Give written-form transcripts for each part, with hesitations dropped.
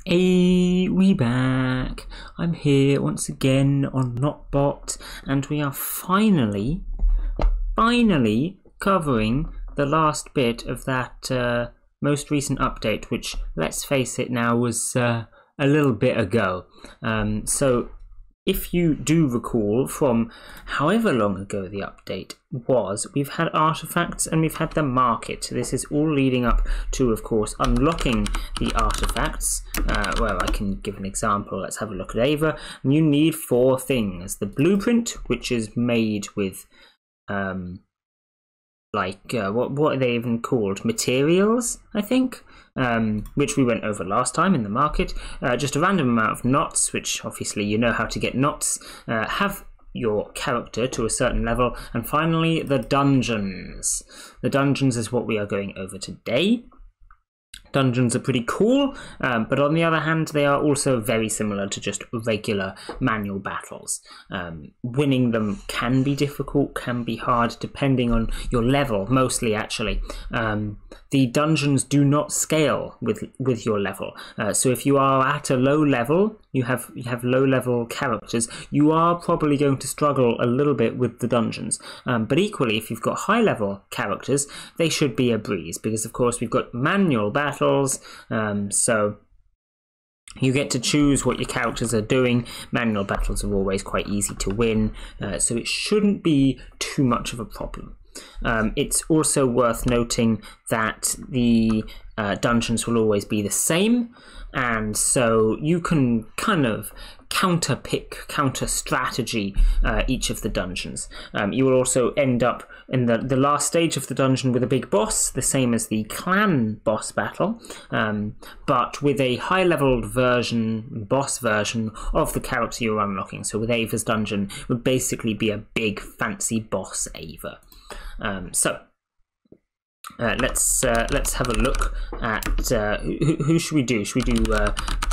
Hey, we back. I'm here once again on Notbot, and we are finally covering the last bit of that most recent update, which, let's face it now, was a little bit ago. So if you do recall from however long ago the update was, we've had artifacts and we've had the market. This is all leading up to, of course, unlocking the artifacts. Well, I can give an example. Let's have a look at Theyre. You need 4 things. The blueprint, which is made with, what are they even called? Materials, I think? Which we went over last time in the market. Just a random amount of knots, which obviously you know how to get knots. Have your character to a certain level. And finally, the dungeons. The dungeons is what we are going over today. Dungeons are pretty cool, but on the other hand, they are also very similar to just regular manual battles. Winning them can be difficult, can be hard, depending on your level, mostly actually. The dungeons do not scale with your level. So if you are at a low level, you have low level characters, you are probably going to struggle a little bit with the dungeons. But equally, if you've got high level characters, they should be a breeze, because of course we've got manual battles, so you get to choose what your characters are doing. Manual battles are always quite easy to win, so it shouldn't be too much of a problem. It's also worth noting that the dungeons will always be the same, and so you can kind of counter strategy each of the dungeons. You will also end up in the last stage of the dungeon with a big boss, the same as the clan boss battle, but with a high-leveled boss version of the character you're unlocking. So with Ava's dungeon would basically be a big fancy boss Ava. Let's have a look at who should we do? Should we do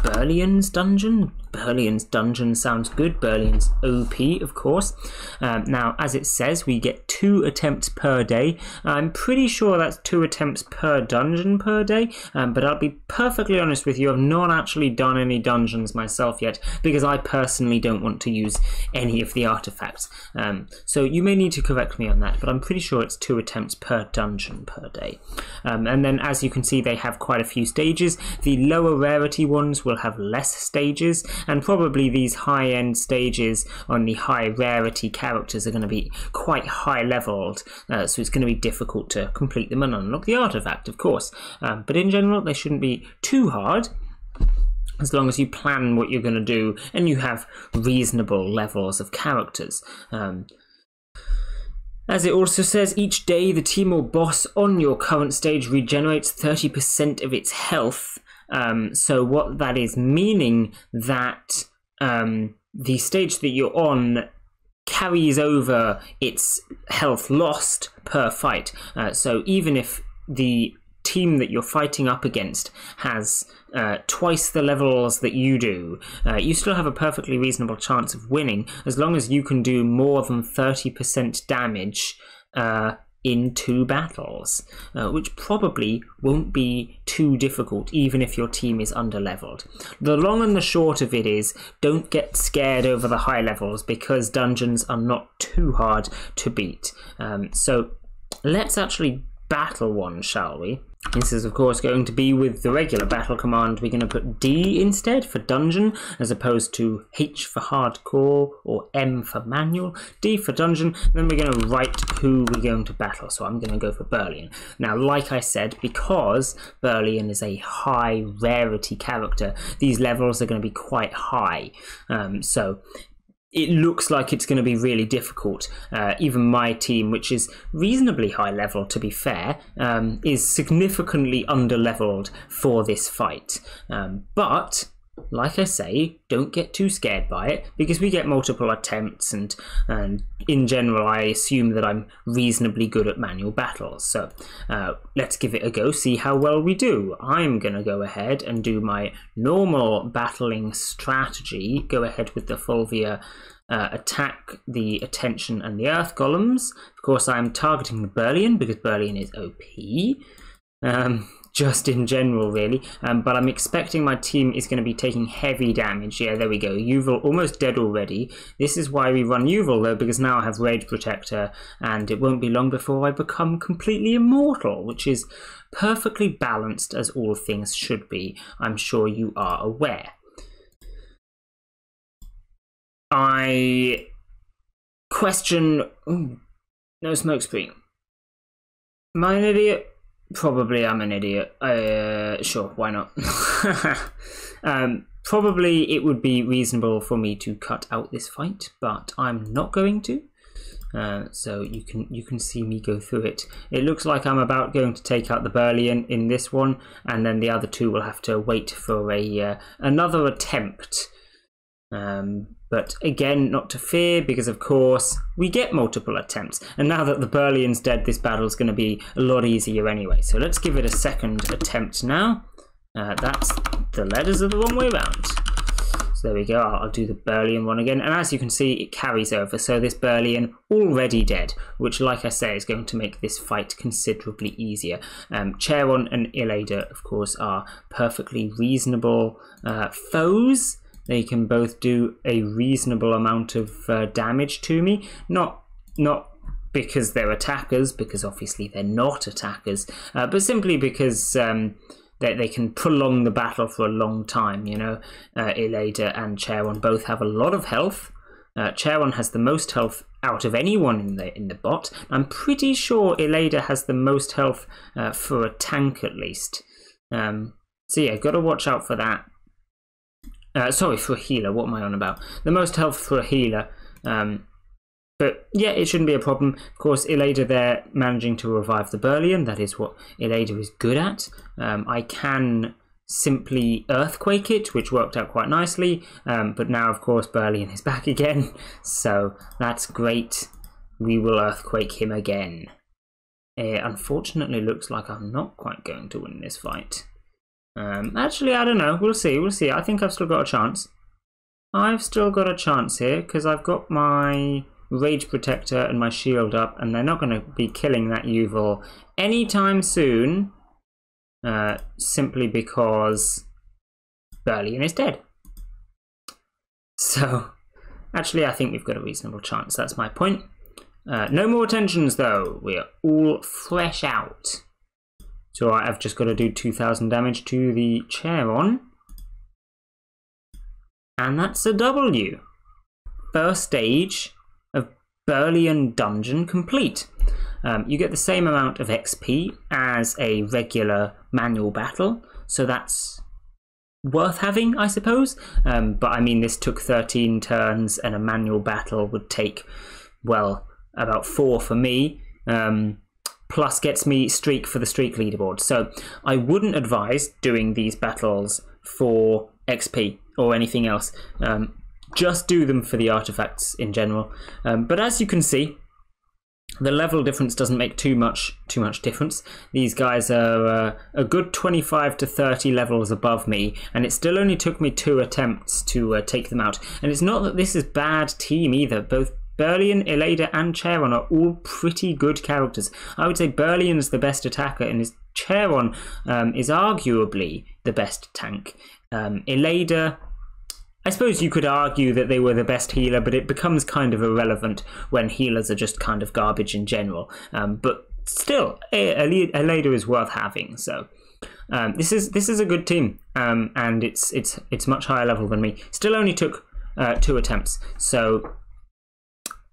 Berlian's dungeon? Berlian's dungeon sounds good. Berlian's OP, of course. Now, as it says, we get 2 attempts per day. I'm pretty sure that's 2 attempts per dungeon per day, but I'll be perfectly honest with you, I've not actually done any dungeons myself yet, because I personally don't want to use any of the artifacts. So you may need to correct me on that, but I'm pretty sure it's 2 attempts per dungeon per day. And then, as you can see, they have quite a few stages. The lower rarity ones will have less stages, and probably these high-end stages on the high rarity characters are going to be quite high leveled, so it's going to be difficult to complete them and unlock the artifact, of course. But in general, they shouldn't be too hard, as long as you plan what you're going to do and you have reasonable levels of characters. As it also says, each day the team or boss on your current stage regenerates 30% of its health. So what that is meaning that the stage that you're on carries over its health lost per fight. So even if the team that you're fighting up against has twice the levels that you do, you still have a perfectly reasonable chance of winning, as long as you can do more than 30% damage in 2 battles, which probably won't be too difficult even if your team is under-leveled. The long and the short of it is, don't get scared over the high levels, because dungeons are not too hard to beat. So let's actually battle one, shall we? This is of course going to be with the regular battle command. We're going to put D instead for dungeon, as opposed to H for hardcore or M for manual. D for dungeon, and then we're going to write who we're going to battle. So I'm going to go for Berlian. Now, like I said, because Berlian is a high rarity character, these levels are going to be quite high. So it looks like it's going to be really difficult. Even my team, which is reasonably high level to be fair, is significantly under-leveled for this fight. But, like I say, don't get too scared by it, because we get multiple attempts, and in general I assume that I'm reasonably good at manual battles. So let's give it a go, see how well we do. I'm going to go ahead and do my normal battling strategy, go ahead with the Fulvia, attack the attention and the earth golems. Of course, I'm targeting the Berlian because Berlian is OP. just in general, really. But I'm expecting my team is going to be taking heavy damage. Yeah, there we go. Yuval almost dead already. This is why we run Yuval, though, because now I have Rage Protector, and it won't be long before I become completely immortal, which is perfectly balanced, as all things should be. I'm sure you are aware. I question... Ooh, no smoke screen. Am I an idiot? Probably I'm an idiot. Sure, why not? Probably it would be reasonable for me to cut out this fight, but I'm not going to. So you can see me go through it. It looks like I'm about going to take out the Burlian in this one, and then the other two will have to wait for another attempt. But again, not to fear, because of course we get multiple attempts. And now that the Burlian's dead, this battle's going to be a lot easier anyway. So let's give it a second attempt now. That's the letters are the wrong way around. So there we go. I'll do the Burlian one again. And as you can see, it carries over. So this Burlian already dead, which, like I say, is going to make this fight considerably easier. Charon and Illada, of course, are perfectly reasonable foes. They can both do a reasonable amount of damage to me. Not because they're attackers, because obviously they're not attackers, but simply because they can prolong the battle for a long time. You know, Illada and Charon both have a lot of health. Charon has the most health out of anyone in the bot. I'm pretty sure Illada has the most health for a tank at least. So yeah, got to watch out for that. Sorry, for a healer, what am I on about? The most health for a healer. But yeah, it shouldn't be a problem. Of course, Illada there managing to revive the Burlian. That is what Illada is good at. I can simply Earthquake it, which worked out quite nicely. But now, of course, Burlian is back again. So that's great. We will Earthquake him again. Unfortunately, looks like I'm not quite going to win this fight. Actually, I don't know. We'll see. I think I've still got a chance. I've still got a chance here because I've got my Rage Protector and my shield up, and they're not going to be killing that Yuval anytime soon, simply because Burlian is dead. So, actually, I think we've got a reasonable chance. That's my point. No more tensions, though. We're all fresh out. So I've just got to do 2,000 damage to the Charon. And that's a W. First stage of Burlian Dungeon complete. You get the same amount of XP as a regular manual battle. So that's worth having, I suppose. But I mean, this took 13 turns, and a manual battle would take, well, about 4 for me. Plus gets me streak for the streak leaderboard. So I wouldn't advise doing these battles for XP or anything else. Just do them for the artifacts in general. But as you can see, the level difference doesn't make too much difference. These guys are a good 25 to 30 levels above me, and it still only took me 2 attempts to take them out. And it's not that this is bad team either. Both Burlian, Illada and Charon are all pretty good characters. I would say Burlian's the best attacker, and Charon is arguably the best tank. Illada, I suppose you could argue that they were the best healer, but it becomes kind of irrelevant when healers are just kind of garbage in general. But still, Illada is worth having. So this is a good team, and it's much higher level than me. Still only took 2 attempts. So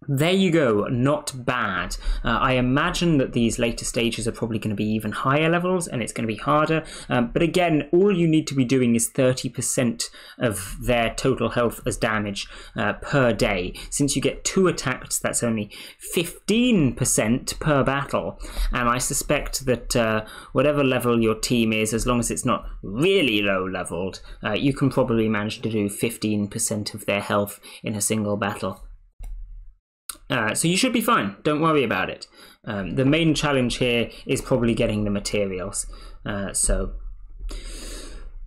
there you go, not bad. I imagine that these later stages are probably going to be even higher levels, and it's going to be harder. But again, all you need to be doing is 30% of their total health as damage per day. Since you get 2 attacks, that's only 15% per battle. And I suspect that whatever level your team is, as long as it's not really low leveled, you can probably manage to do 15% of their health in a single battle. So you should be fine, don't worry about it. The main challenge here is probably getting the materials. So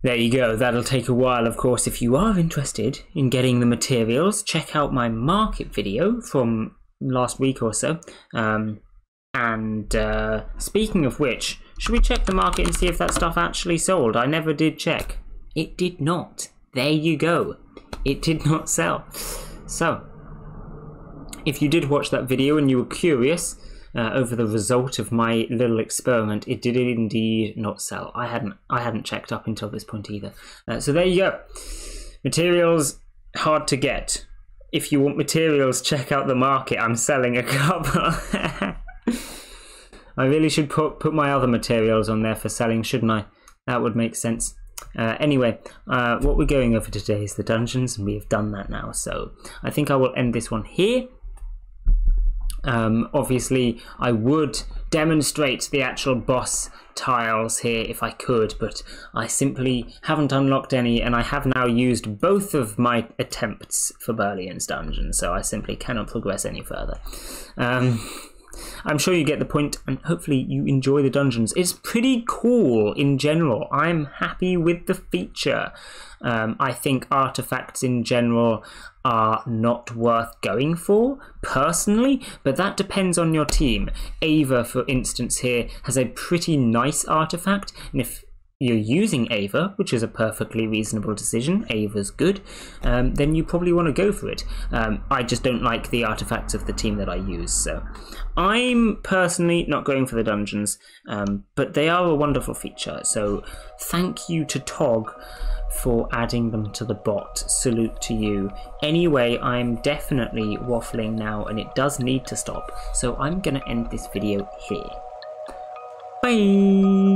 there you go, that'll take a while, of course. If you are interested in getting the materials, check out my market video from last week or so. And speaking of which, Should we check the market and see if that stuff actually sold? I never did check. It did not. There you go. It did not sell. So, if you did watch that video and you were curious over the result of my little experiment, it did indeed not sell. I hadn't checked up until this point either. So there you go. Materials, hard to get. If you want materials, check out the market. I'm selling a couple. I really should put my other materials on there for selling, shouldn't I? That would make sense. Anyway, what we're going over today is the dungeons, and we have done that now. So I think I will end this one here. Obviously, I would demonstrate the actual boss tiles here if I could, but I simply haven't unlocked any, and I have now used both of my attempts for Berlian's dungeon, so I simply cannot progress any further. I'm sure you get the point, and hopefully you enjoy the dungeons. It's pretty cool in general. I'm happy with the feature. I think artifacts in general are not worth going for, personally, but that depends on your team. Ava, for instance, here has a pretty nice artifact, and if you're using Ava, which is a perfectly reasonable decision, Ava's good, then you probably want to go for it. I just don't like the artifacts of the team that I use, so I'm personally not going for the dungeons, but they are a wonderful feature, so thank you to Tog for adding them to the bot. Salute to you. Anyway, I'm definitely waffling now, and it does need to stop, so I'm going to end this video here. Bye!